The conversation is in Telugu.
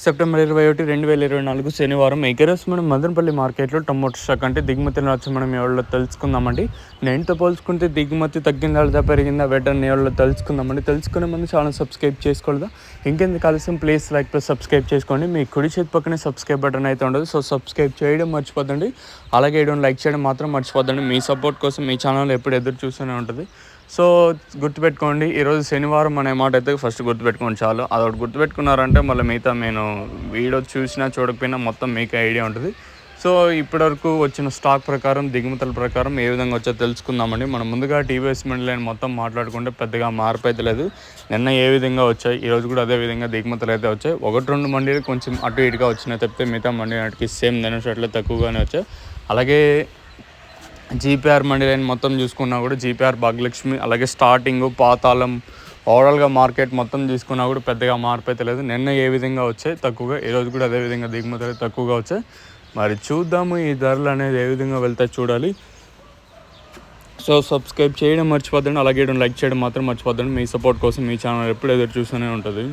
సెప్టెంబర్ 21, 2024 శనివారం ఈరోజు మనం మదనపల్లి మార్కెట్లో టమోటో స్టాక్ అంటే దిగుమతులను వచ్చి మనం ఎవరిలో తెలుసుకుందామండి. నేనుతో పోల్చుకుంటే దిగుమతి తగ్గిందా లేదా పెరిగిందా వెంటనే ఎవరిలో తెలుసుకుందామండి. తెలుసుకునే ముందు ఛానల్ సబ్స్క్రైబ్ చేసుకోలేదా? ఇంకెందుకు ఆలస్యం, ప్లీజ్ లైక్ ప్లస్ సబ్స్క్రైబ్ చేసుకోండి. మీ కుడి చేతి పక్కనే సబ్స్క్రైబ్ బటన్ అయితే ఉండదు, సో సబ్స్క్రైబ్ చేయడం మర్చిపోద్దండి. అలాగే లైక్ చేయడం మాత్రం మర్చిపోద్దండి. మీ సపోర్ట్ కోసం మీ ఛానల్ ఎప్పుడు ఎదురు చూస్తూనే ఉంటుంది. సో గుర్తుపెట్టుకోండి, ఈరోజు శనివారం అనే మాట అయితే ఫస్ట్ గుర్తుపెట్టుకోండి చాలు. అదొకటి గుర్తుపెట్టుకున్నారంటే మళ్ళీ మిగతా నేను వీడియో చూసినా చూడకపోయినా మొత్తం మీకు ఐడియా ఉంటుంది. సో ఇప్పటివరకు వచ్చిన స్టాక్ ప్రకారం దిగుమతుల ప్రకారం ఏ విధంగా వచ్చో తెలుసుకుందామండి. మనం ముందుగా టీవీఎస్ మండలి మొత్తం మాట్లాడుకుంటే పెద్దగా మార్పు అయితే లేదు. నిన్న ఏ విధంగా వచ్చాయి, ఈరోజు కూడా అదే విధంగా దిగుమతులు అయితే వచ్చాయి. 1-2 మండీలు కొంచెం అటు ఇటుగా వచ్చినాయి తప్పితే మిగతా మండీ నాటికి సేమ్ నిన్నట్లే తక్కువగానే వచ్చాయి. అలాగే జీపీఆర్ మండీ లైన్ మొత్తం చూసుకున్నా కూడా జీపీఆర్ భాగ్యలక్ష్మి అలాగే స్టార్టింగ్ పాతాళం ఓవరాల్గా మార్కెట్ మొత్తం తీసుకున్నా కూడా పెద్దగా మార్పు అయితే లేదు. నిన్న ఏ విధంగా వచ్చాయి తక్కువగా, ఈరోజు కూడా అదే విధంగా దిగుమతులు తక్కువగా వచ్చాయి. మరి చూద్దాము ఈ ధరలు అనేది ఏ విధంగా వెళ్తాయి చూడాలి. సో సబ్స్క్రైబ్ చేయడం మర్చిపోద్దండి, అలాగే లైక్ చేయడం మాత్రం మర్చిపోద్దండి. మీ సపోర్ట్ కోసం మీ ఛానల్ ఎప్పుడు ఎదురు చూస్తూనే ఉంటుంది.